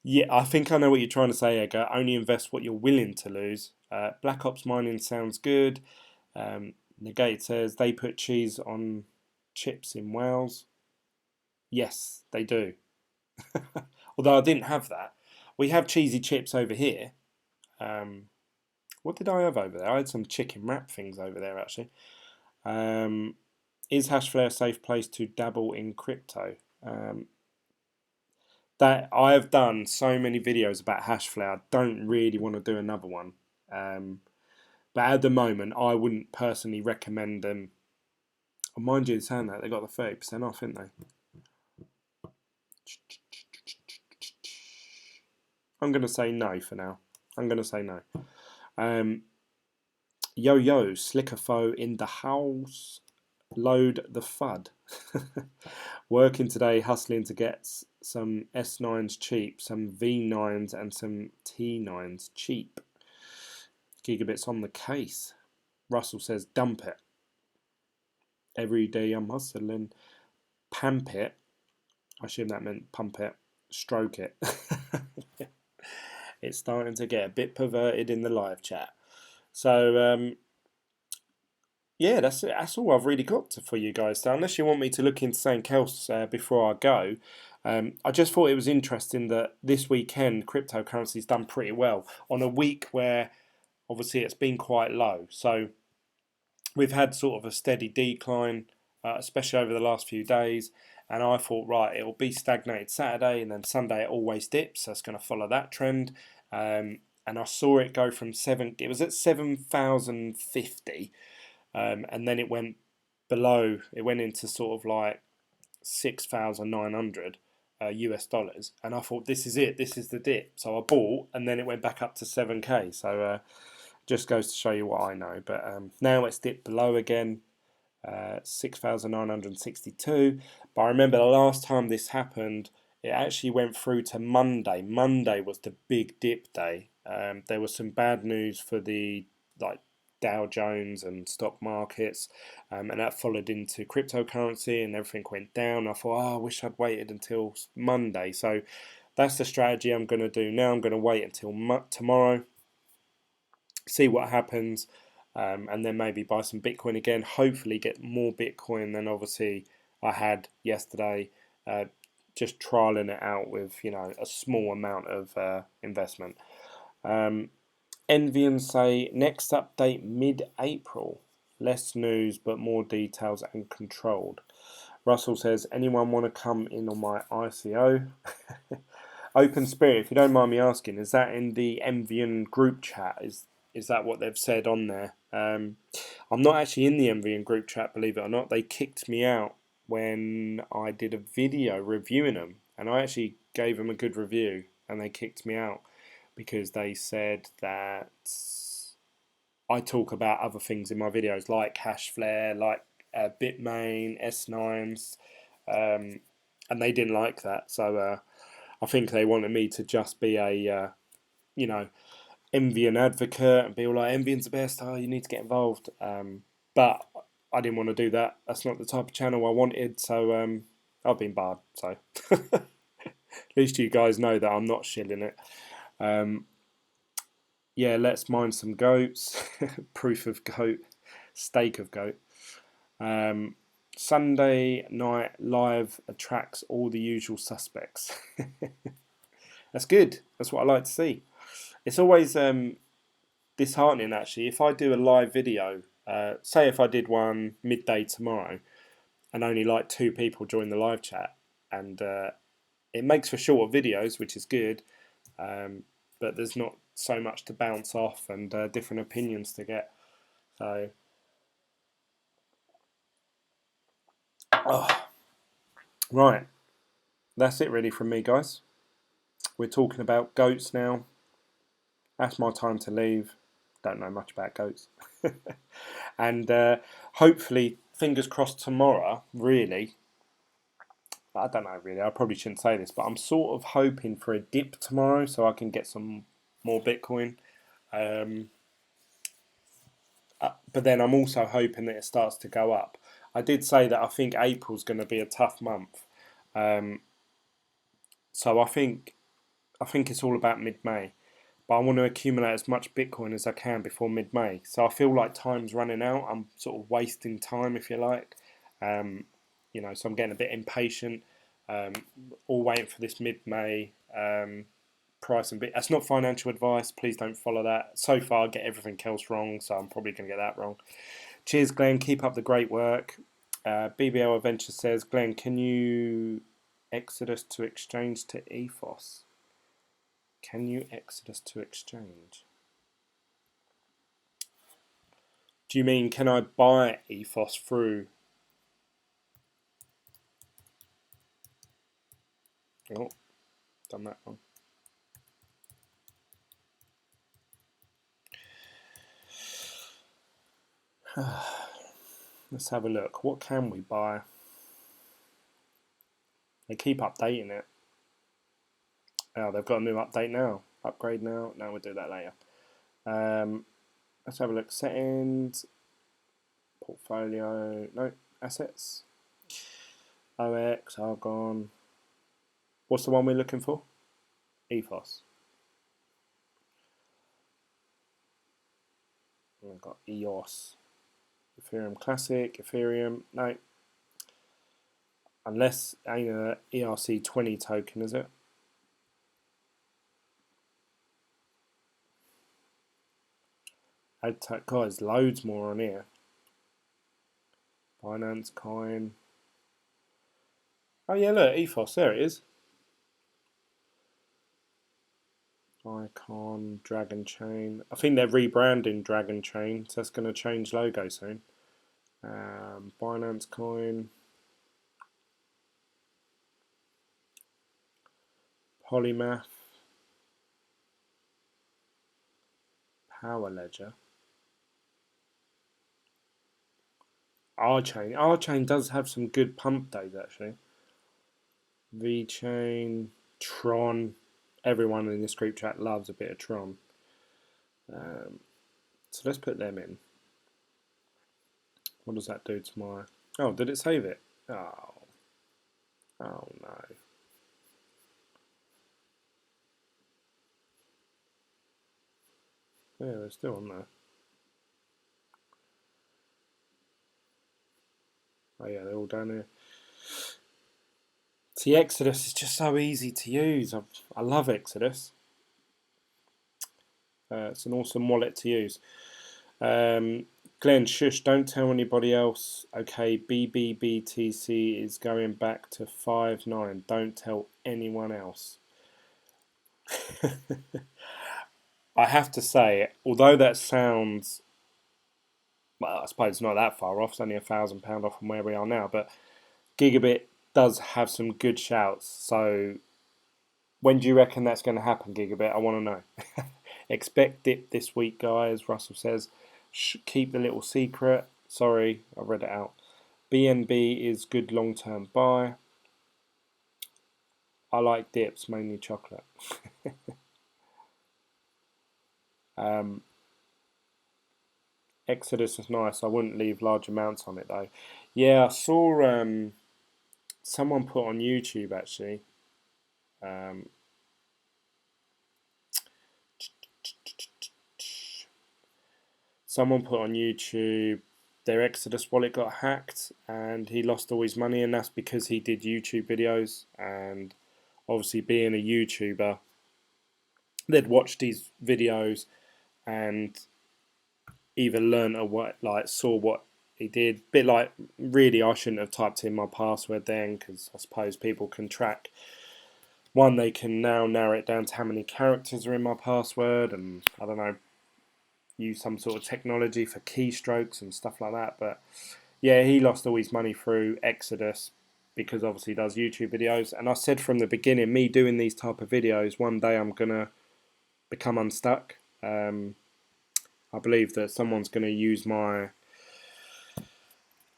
Yeah, I think I know what you're trying to say, Edgar. Only invest what you're willing to lose. Black Ops Mining sounds good. Negate says they put cheese on chips in Wales. Yes, they do. Although I didn't have that. We have cheesy chips over here. What did I have over there? I had some chicken wrap things over there actually. Is Hashflare a safe place to dabble in crypto? That I have done so many videos about Hashflare. I don't really want to do another one. But at the moment, I wouldn't personally recommend them. Oh, mind you, saying that they got the 30% off, didn't they? I'm going to say no for now. I'm going to say no. Yo, Slickerfo in the house. Load the FUD. Working today, hustling to get some S9s cheap, some V9s and some T9s cheap. Gigabits on the case. Russell says, dump it. Every day I'm hustling. Pamp it. I assume that meant pump it. Stroke it. It's starting to get a bit perverted in the live chat. So, yeah, that's all I've really got for you guys. So unless you want me to look into something else before I go, I just thought it was interesting that this weekend cryptocurrency's done pretty well on a week where obviously it's been quite low. So we've had sort of a steady decline, especially over the last few days. And I thought, right, it'll be stagnated Saturday, and then Sunday it always dips. So it's going to follow that trend. And I saw it go from it was at 7,050. And then it went below. It went into sort of like 6,900 US dollars, and I thought, this is it. This is the dip. So I bought, and then it went back up to 7k. So just goes to show you what I know. But now it's dipped below again, 6,962. But I remember the last time this happened, it actually went through to Monday. Monday was the big dip day. There was some bad news for the Dow Jones and stock markets, and that followed into cryptocurrency, and everything went down. I thought, I wish I'd waited until Monday. So that's the strategy I'm going to do now. I'm going to wait until tomorrow, see what happens, and then maybe buy some Bitcoin again. Hopefully get more Bitcoin than obviously I had yesterday. Just trialing it out with a small amount of investment. Envy and say next update mid-April. Less news but more details and controlled. Russell says, anyone want to come in on my ICO? Open Spirit, if you don't mind me asking, is that in the Envian group chat? Is that what they've said on there? I'm not actually in the Envian group chat, believe it or not. They kicked me out when I did a video reviewing them, and I actually gave them a good review, and they kicked me out because they said that I talk about other things in my videos, like Hashflare, like Bitmain, S9s, and they didn't like that. So I think they wanted me to just be a, Envian advocate and be all like, Envian's the best, you need to get involved. But I didn't want to do that. That's not the type of channel I wanted, so I've been barred. So at least you guys know that I'm not shilling it. Yeah, let's mine some goats. Proof of goat. Stake of goat. Sunday night live attracts all the usual suspects. That's good. That's what I like to see. It's always disheartening, actually. If I do a live video, say if I did one midday tomorrow, and only like 2 people join the live chat, and it makes for shorter videos, which is good, but there's not so much to bounce off and different opinions to get. So, right, that's it really from me, guys. We're talking about goats now. That's my time to leave. Don't know much about goats. And hopefully, fingers crossed tomorrow, really. I don't know really, I probably shouldn't say this, but I'm sort of hoping for a dip tomorrow so I can get some more Bitcoin. But then I'm also hoping that it starts to go up. I did say that I think April's going to be a tough month. So I think it's all about mid-May. But I want to accumulate as much Bitcoin as I can before mid-May. So I feel like time's running out. I'm sort of wasting time, if you like. So I'm getting a bit impatient. All waiting for this mid-May price and bit. That's not financial advice. Please don't follow that. So far, I get everything else wrong, so I'm probably going to get that wrong. Cheers, Glenn. Keep up the great work. BBL Adventure says, Glenn, can you exodus to exchange to Ethos? Can you exodus to exchange? Do you mean, can I buy Ethos through? Oh, done that wrong. Let's have a look. What can we buy? They keep updating it. Oh, they've got a new update now. Upgrade now. No, we'll do that later. Let's have a look. Settings. Portfolio. No. Assets. OX. Argon. What's the one we're looking for? Ethos. We've got EOS. Ethereum Classic. Ethereum. No. Unless ain't a ERC20 token, is it? Guys, loads more on here. Binance Coin. Oh yeah, look, Ethos, there it is. Icon, Dragon Chain. I think they're rebranding Dragon Chain, so that's going to change logo soon. Binance Coin. Polymath. Power Ledger. R-Chain. R-Chain does have some good pump days, actually. V-Chain. Tron. Everyone in this group chat loves a bit of Tron. So let's put them in. What does that do to my... Oh, did it save it? Oh. Oh, no. Yeah, they're still on there. Oh yeah, they're all down here. See, Exodus is just so easy to use. I love Exodus. It's an awesome wallet to use. Glenn, shush, don't tell anybody else. Okay, BBBTC is going back to 5.9. Don't tell anyone else. I have to say, although that sounds, well, I suppose it's not that far off. It's only £1,000 off from where we are now, but Gigabit does have some good shouts. So when do you reckon that's going to happen, Gigabit? I want to know. Expect it this week, guys. Russell says, keep the little secret. Sorry, I read it out. BNB is good long-term buy. I like dips, mainly chocolate. Exodus is nice. I wouldn't leave large amounts on it though. Yeah, I saw someone put on YouTube actually. Someone put on YouTube their Exodus wallet got hacked and he lost all his money, and that's because he did YouTube videos, and obviously being a YouTuber, they'd watched his videos and either learned or what, like saw what he did. Bit like, really, I shouldn't have typed in my password then, because I suppose people can track. One, they can now narrow it down to how many characters are in my password, and I don't know, use some sort of technology for keystrokes and stuff like that. But yeah, he lost all his money through Exodus because obviously he does YouTube videos. And I said from the beginning, me doing these type of videos, one day I'm gonna become unstuck. I believe that someone's going to use my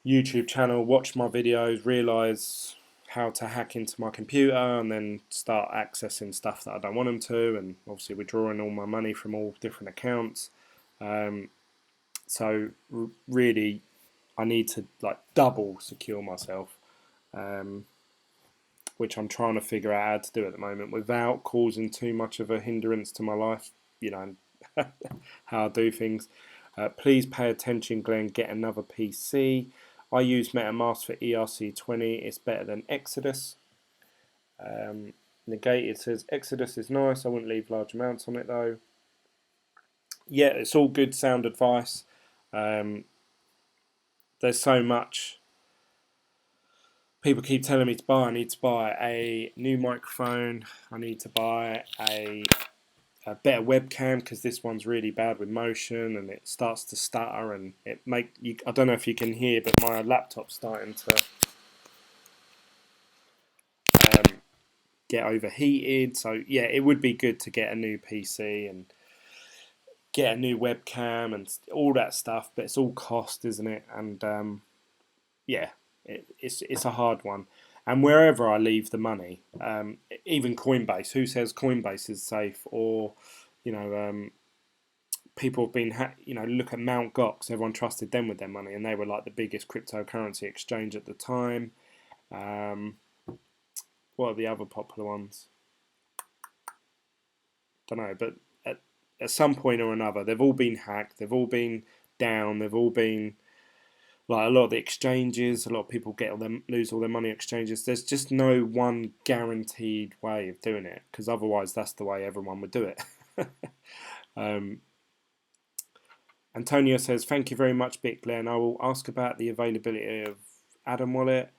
YouTube channel, watch my videos, realise how to hack into my computer, and then start accessing stuff that I don't want them to, and obviously withdrawing all my money from all different accounts. So really, I need to like double secure myself, which I'm trying to figure out how to do at the moment without causing too much of a hindrance to my life, you know, how I do things. Please pay attention, Glenn. Get another PC. I use MetaMask for ERC20. It's better than Exodus. Negated says Exodus is nice. I wouldn't leave large amounts on it though. Yeah, it's all good sound advice. There's so much. People keep telling me to buy. I need to buy a new microphone. I need to buy a better webcam because this one's really bad with motion and it starts to stutter, and it make you. I don't know if you can hear, but my laptop's starting to get overheated. So yeah, it would be good to get a new PC and get a new webcam and all that stuff, but it's all cost, isn't it? And yeah, it's a hard one. And wherever I leave the money, even Coinbase, who says Coinbase is safe? Or, you know, people have been, look at Mt. Gox. Everyone trusted them with their money, and they were like the biggest cryptocurrency exchange at the time. What are the other popular ones? Don't know, but at some point or another, they've all been hacked. They've all been down. They've all been like a lot of the exchanges. A lot of people lose all their money exchanges. There's just no one guaranteed way of doing it, because otherwise that's the way everyone would do it. Antonio says, thank you very much, BitGlen. I will ask about the availability of Atom Wallet.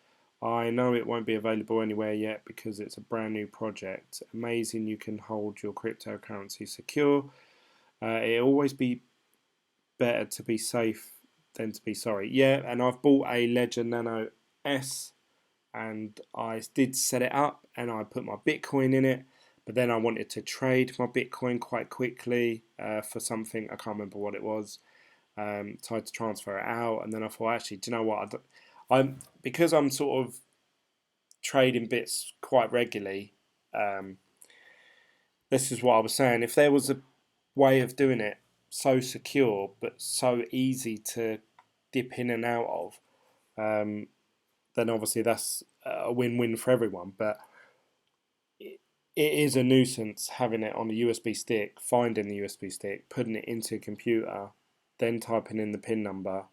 I know it won't be available anywhere yet because it's a brand new project. Amazing you can hold your cryptocurrency secure. It'll always be better to be safe than to be sorry. Yeah, and I've bought a Ledger Nano S, and I did set it up and I put my Bitcoin in it, but then I wanted to trade my Bitcoin quite quickly for something. I can't remember what it was. Tried to transfer it out, and then I thought, actually, do you know what? Because I'm sort of trading bits quite regularly. This is what I was saying. If there was a way of doing it so secure but so easy to dip in and out of, then obviously that's a win-win for everyone. But it is a nuisance having it on a USB stick, finding the USB stick, putting it into a computer, then typing in the PIN number,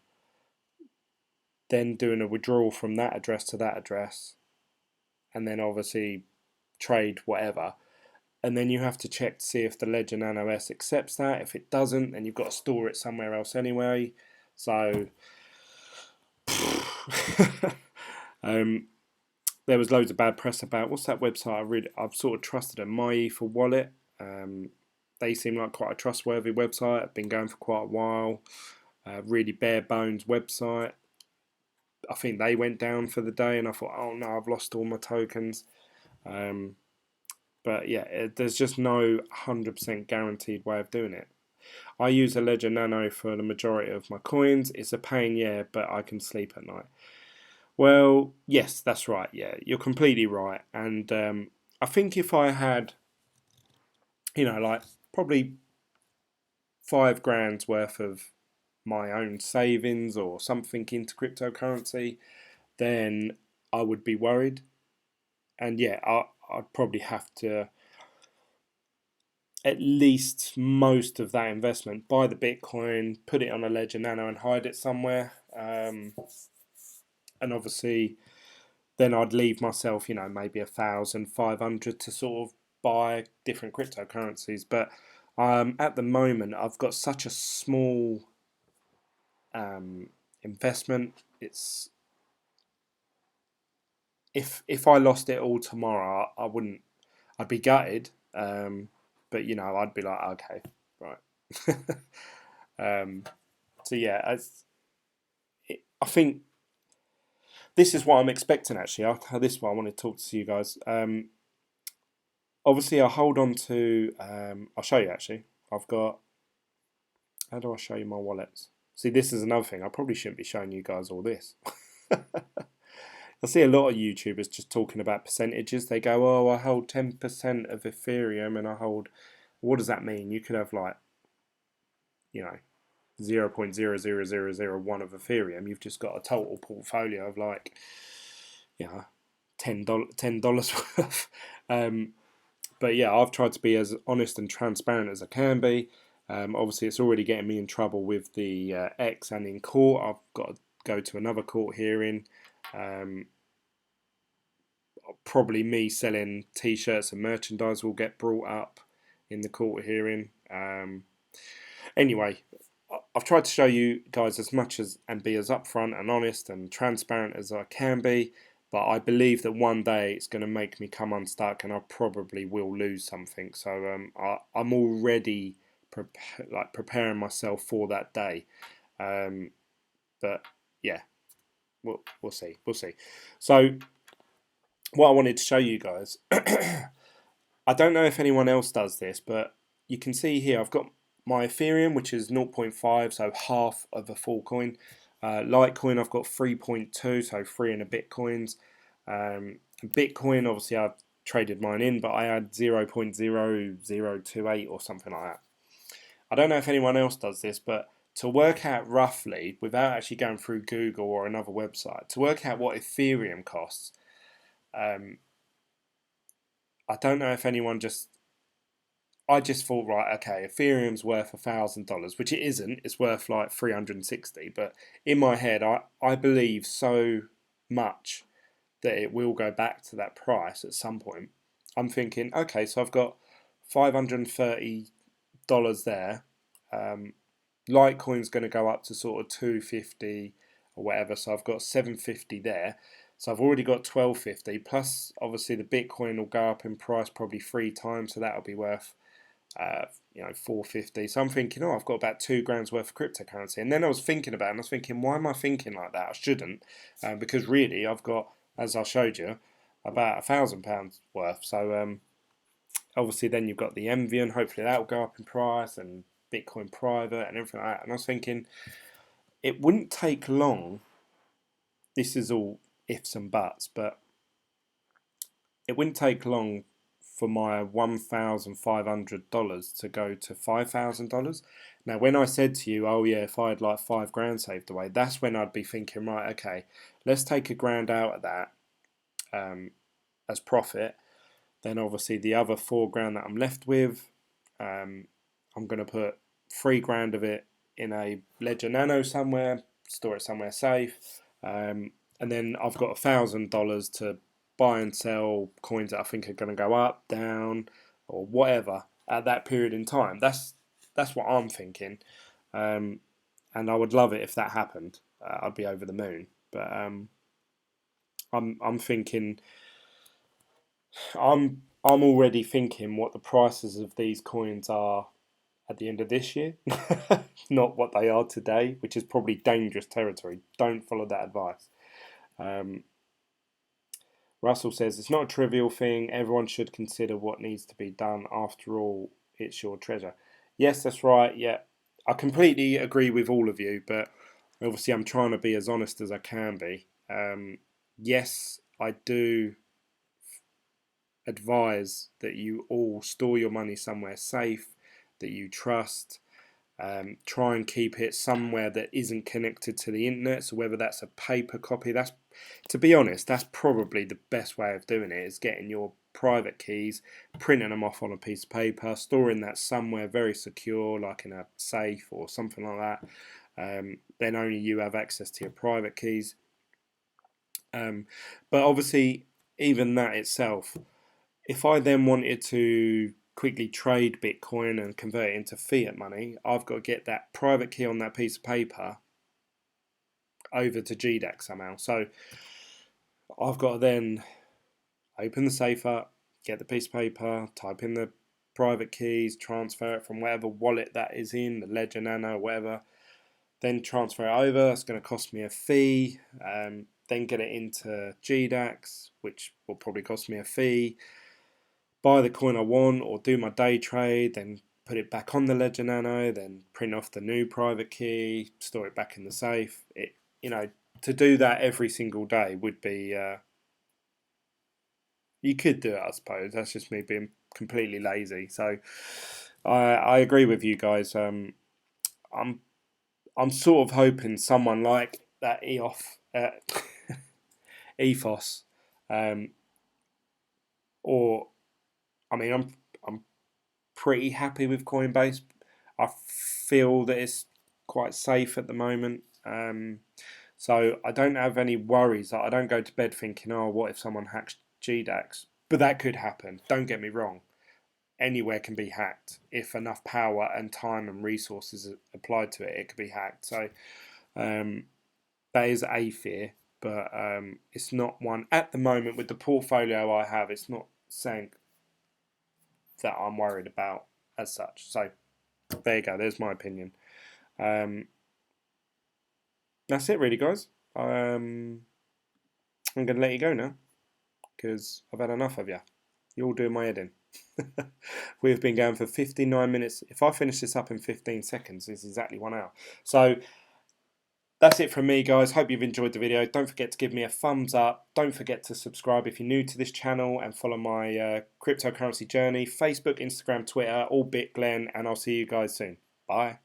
then doing a withdrawal from that address to that address, and then obviously trade whatever. And then you have to check to see if the Ledger Nano S accepts that. If it doesn't, then you've got to store it somewhere else anyway. So there was loads of bad press about, what's that website I've sort of trusted them, MyEther Wallet. They seem like quite a trustworthy website. I've been going for quite a while. Really bare bones website. I think they went down for the day, and I thought, oh no, I've lost all my tokens. But yeah, there's just no 100% guaranteed way of doing it. I use a Ledger Nano for the majority of my coins. It's a pain, yeah, but I can sleep at night. Well, yes, that's right. Yeah, you're completely right. And I think if I had, like probably $5,000 worth of my own savings or something into cryptocurrency, then I would be worried. And yeah, I'd probably have to, at least most of that investment, buy the Bitcoin, put it on a Ledger Nano and hide it somewhere. And obviously then I'd leave myself, maybe 1,500 to sort of buy different cryptocurrencies. But at the moment, I've got such a small investment. It's if I lost it all tomorrow, I wouldn't. I'd be gutted. But I'd be like, okay, right. So yeah, I think this is what I'm expecting. Actually, this is what I want to talk to you guys. Obviously, I hold on to. I'll show you. Actually, I've got. How do I show you my wallets? See, this is another thing. I probably shouldn't be showing you guys all this. I see a lot of YouTubers just talking about percentages. They go, "Oh, I hold 10% of Ethereum, and I hold." What does that mean? You could have 0.00001 of Ethereum. You've just got a total portfolio of $10 worth. But yeah, I've tried to be as honest and transparent as I can be. Obviously, it's already getting me in trouble with the X and in court. I've got to go to another court hearing. Probably me selling T-shirts and merchandise will get brought up in the court hearing. Anyway, I've tried to show you guys as much as and be as upfront and honest and transparent as I can be. But I believe that one day it's going to make me come unstuck, and I probably will lose something. So I'm already preparing myself for that day. But yeah, we'll see. We'll see. So what I wanted to show you guys, I don't know if anyone else does this, but you can see here I've got my Ethereum, which is 0.5, so half of a full coin. Litecoin, I've got 3.2, so 3 and a Bitcoins. Bitcoin, obviously, I've traded mine in, but I had 0.0028 or something like that. I don't know if anyone else does this, but to work out roughly, without actually going through Google or another website, to work out what Ethereum costs, I don't know if anyone I just thought, right, okay, Ethereum's worth $1,000, which it isn't. It's worth like 360. But in my head, I believe so much that it will go back to that price at some point. I'm thinking, okay, so I've got $530 there. Litecoin's going to go up to sort of 250 or whatever, so I've got 750 there. So I've already got 1250. Plus, obviously, the Bitcoin will go up in price probably 3 times, so that'll be worth 450. So I'm thinking, oh, I've got about $2,000 worth of cryptocurrency. And then I was thinking about it, and I was thinking, why am I thinking like that? I shouldn't, because really I've got, as I showed you, about £1,000 worth. So obviously then you've got the envy, and hopefully that will go up in price, and Bitcoin private and everything like that. And I was thinking, it wouldn't take long. This is all ifs and buts, but it wouldn't take long for my $1,500 to go to $5,000. Now, when I said to you, oh yeah, if I had like $5,000 saved away, that's when I'd be thinking, right, okay, let's take $1,000 out of that as profit. Then obviously the other $4,000 that I'm left with, I'm going to put $3,000 of it in a Ledger Nano somewhere, store it somewhere safe, and then I've got $1,000 to buy and sell coins that I think are going to go up, down, or whatever at that period in time. That's what I'm thinking, and I would love it if that happened. I'd be over the moon. But I'm thinking, I'm already thinking what the prices of these coins are at the end of this year, not what they are today, which is probably dangerous territory. Don't follow that advice. Russell says, it's not a trivial thing. Everyone should consider what needs to be done. After all, it's your treasure. Yes, that's right. Yeah, I completely agree with all of you, but obviously I'm trying to be as honest as I can be. Yes, I do advise that you all store your money somewhere safe, that you trust. Try and keep it somewhere that isn't connected to the internet. So whether that's a paper copy, to be honest, that's probably the best way of doing it, is getting your private keys, printing them off on a piece of paper, storing that somewhere very secure, like in a safe or something like that. Then only you have access to your private keys. But obviously, even that itself, if I then wanted to quickly trade Bitcoin and convert it into fiat money, I've got to get that private key on that piece of paper over to GDAX somehow. So I've got to then open the safe up, get the piece of paper, type in the private keys, transfer it from whatever wallet that is in, the Ledger Nano, whatever, then transfer it over. It's going to cost me a fee. Then get it into GDAX, which will probably cost me a fee. Buy the coin I want, or do my day trade, then put it back on the Ledger Nano, then print off the new private key, store it back in the safe. To do that every single day would be, you could do it, I suppose. That's just me being completely lazy. So I agree with you guys. I'm sort of hoping someone like that Ethos, or I mean, I'm pretty happy with Coinbase. I feel that it's quite safe at the moment. So I don't have any worries. I don't go to bed thinking, oh, what if someone hacks GDAX? But that could happen. Don't get me wrong. Anywhere can be hacked. If enough power and time and resources are applied to it, it could be hacked. So that is a fear, but it's not one at the moment. With the portfolio I have, it's not something that I'm worried about as such. So there you go. There's my opinion. That's it, really, guys. I'm going to let you go now because I've had enough of you. You're all doing my head in. We've been going for 59 minutes. If I finish this up in 15 seconds, it's exactly 1 hour. So that's it from me, guys. Hope you've enjoyed the video. Don't forget to give me a thumbs up. Don't forget to subscribe if you're new to this channel and follow my cryptocurrency journey. Facebook, Instagram, Twitter, all BitGlen, and I'll see you guys soon. Bye.